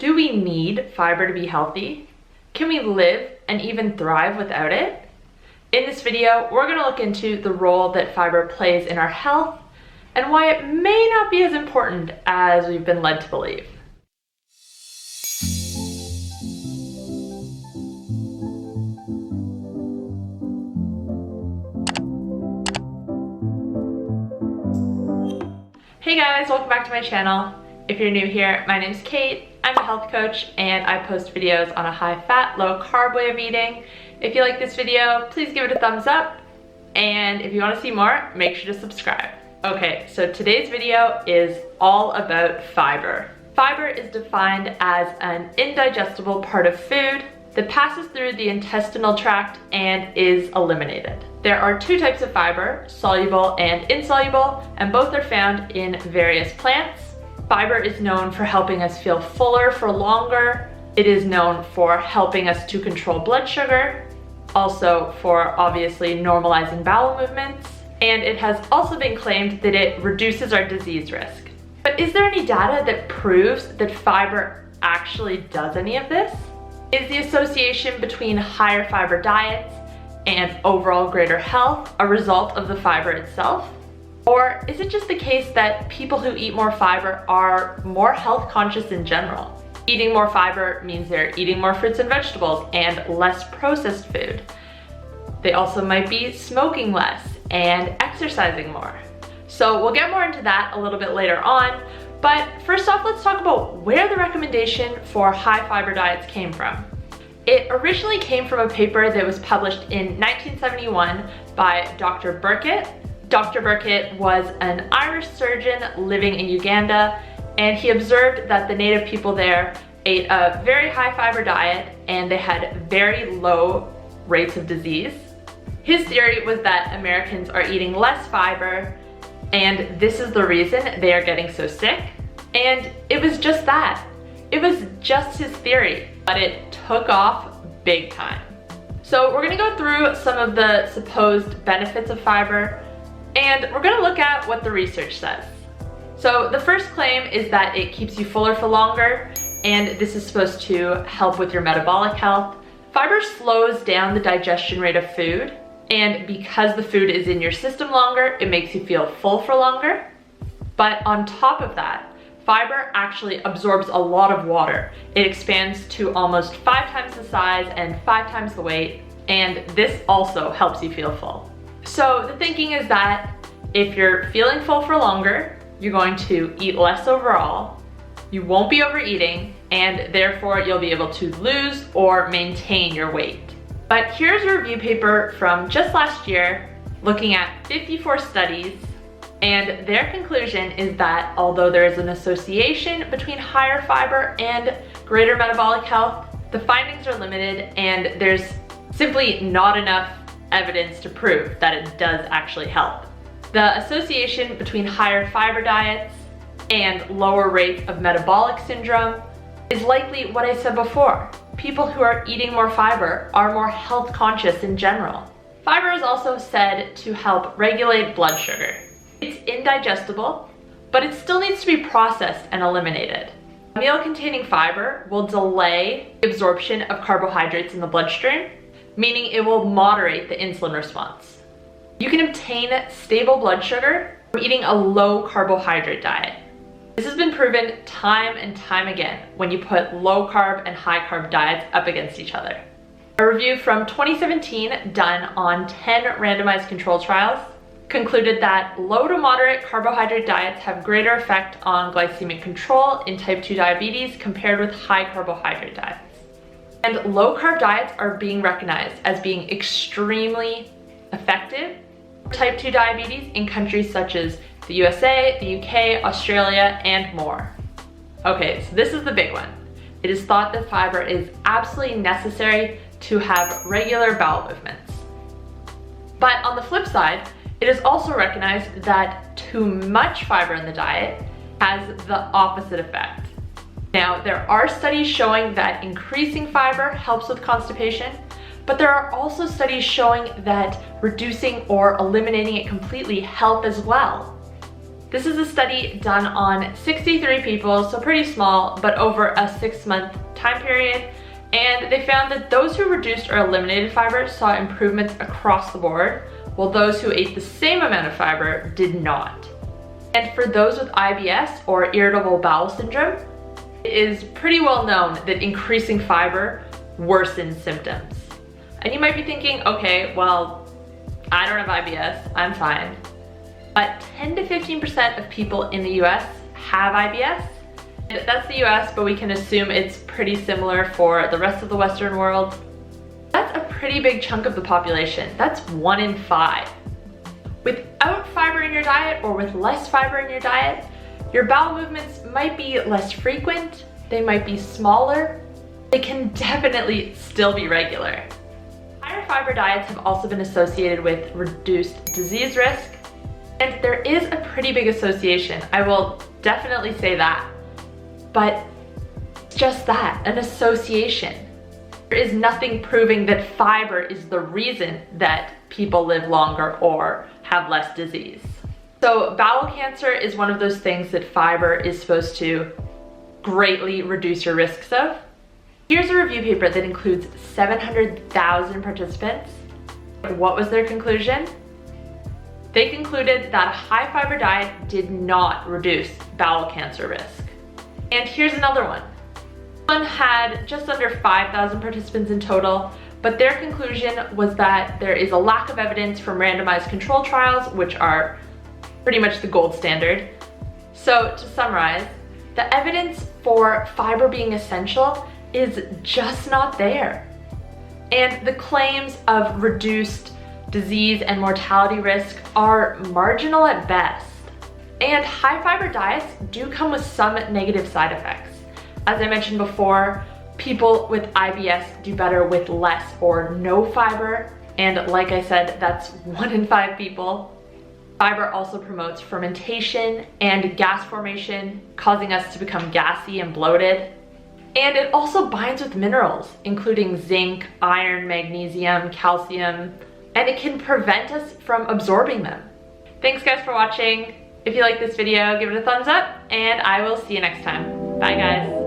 Do we need fiber to be healthy? Can we live and even thrive without it? In this video, we're going to look into the role that fiber plays in our health and why it may not be as important as we've been led to believe. Hey guys, welcome back to my channel. If you're new here, my name's Kate. I'm a health coach and I post videos on a high-fat, low-carb way of eating. If you like this video, please give it a thumbs up. And if you want to see more, make sure to subscribe. Okay, so today's video is all about fiber. Fiber is defined as an indigestible part of food that passes through the intestinal tract and is eliminated. There are two types of fiber, soluble and insoluble, and both are found in various plants. Fiber is known for helping us feel fuller for longer. It is known for helping us to control blood sugar, also for obviously normalizing bowel movements, and it has also been claimed that it reduces our disease risk. But is there any data that proves that fiber actually does any of this? Is the association between higher fiber diets and overall greater health a result of the fiber itself? Or is it just the case that people who eat more fiber are more health conscious in general? Eating more fiber means they're eating more fruits and vegetables and less processed food. They also might be smoking less and exercising more. So we'll get more into that a little bit later on, but first off, let's talk about where the recommendation for high fiber diets came from. It originally came from a paper that was published in 1971 by Dr. Burkitt. Dr. Burkitt was an Irish surgeon living in Uganda, and he observed that the native people there ate a very high fiber diet and they had very low rates of disease. His theory was that Americans are eating less fiber and this is the reason they are getting so sick. And it was just that. It was just his theory, but it took off big time. So we're gonna go through some of the supposed benefits of fiber, and we're gonna look at what the research says. So the first claim is that it keeps you fuller for longer, and this is supposed to help with your metabolic health. Fiber slows down the digestion rate of food, and because the food is in your system longer, it makes you feel full for longer. But on top of that, fiber actually absorbs a lot of water. It expands to almost 5 times the size and 5 times the weight, and this also helps you feel full. So the thinking is that if you're feeling full for longer, you're going to eat less overall, you won't be overeating, and therefore you'll be able to lose or maintain your weight. But here's a review paper from just last year looking at 54 studies, and their conclusion is that although there is an association between higher fiber and greater metabolic health, the findings are limited and there's simply not enough evidence to prove that it does actually help. The association between higher fiber diets and lower rates of metabolic syndrome is likely what I said before. People who are eating more fiber are more health conscious in general. Fiber is also said to help regulate blood sugar. It's indigestible, but it still needs to be processed and eliminated. A meal containing fiber will delay the absorption of carbohydrates in the bloodstream, meaning it will moderate the insulin response. You can obtain stable blood sugar from eating a low carbohydrate diet. This has been proven time and time again when you put low carb and high carb diets up against each other. A review from 2017 done on 10 randomized control trials concluded that low to moderate carbohydrate diets have greater effect on glycemic control in type 2 diabetes compared with high carbohydrate diets. And low carb diets are being recognized as being extremely effective for type 2 diabetes in countries such as the USA, the UK, Australia, and more. Okay, so this is the big one. It is thought that fiber is absolutely necessary to have regular bowel movements. But on the flip side, it is also recognized that too much fiber in the diet has the opposite effect. Now, there are studies showing that increasing fiber helps with constipation, but there are also studies showing that reducing or eliminating it completely help as well. This is a study done on 63 people, so pretty small, but over a 6-month time period. And they found that those who reduced or eliminated fiber saw improvements across the board, while those who ate the same amount of fiber did not. And for those with IBS, or irritable bowel syndrome, it is pretty well known that increasing fiber worsens symptoms. And you might be thinking, okay, well, I don't have IBS, I'm fine. But 10 to 15% of people in the US have IBS. That's the US, but we can assume it's pretty similar for the rest of the Western world. That's a pretty big chunk of the population. That's 1 in 5. Without fiber in your diet, or with less fiber in your diet, your bowel movements might be less frequent, they might be smaller, they can definitely still be regular. Higher fiber diets have also been associated with reduced disease risk, and there is a pretty big association, I will definitely say that. But just that, an association. There is nothing proving that fiber is the reason that people live longer or have less disease. So bowel cancer is one of those things that fiber is supposed to greatly reduce your risks of. Here's a review paper that includes 700,000 participants. What was their conclusion? They concluded that a high fiber diet did not reduce bowel cancer risk. And here's another one. One had just under 5,000 participants in total, but their conclusion was that there is a lack of evidence from randomized control trials, which are pretty much the gold standard. So to summarize, the evidence for fiber being essential is just not there. And the claims of reduced disease and mortality risk are marginal at best. And high fiber diets do come with some negative side effects. As I mentioned before, people with IBS do better with less or no fiber. And like I said, that's 1 in 5 people. Fiber also promotes fermentation and gas formation, causing us to become gassy and bloated. And it also binds with minerals, including zinc, iron, magnesium, calcium, and it can prevent us from absorbing them. Thanks guys for watching. If you like this video, give it a thumbs up, and I will see you next time. Bye guys.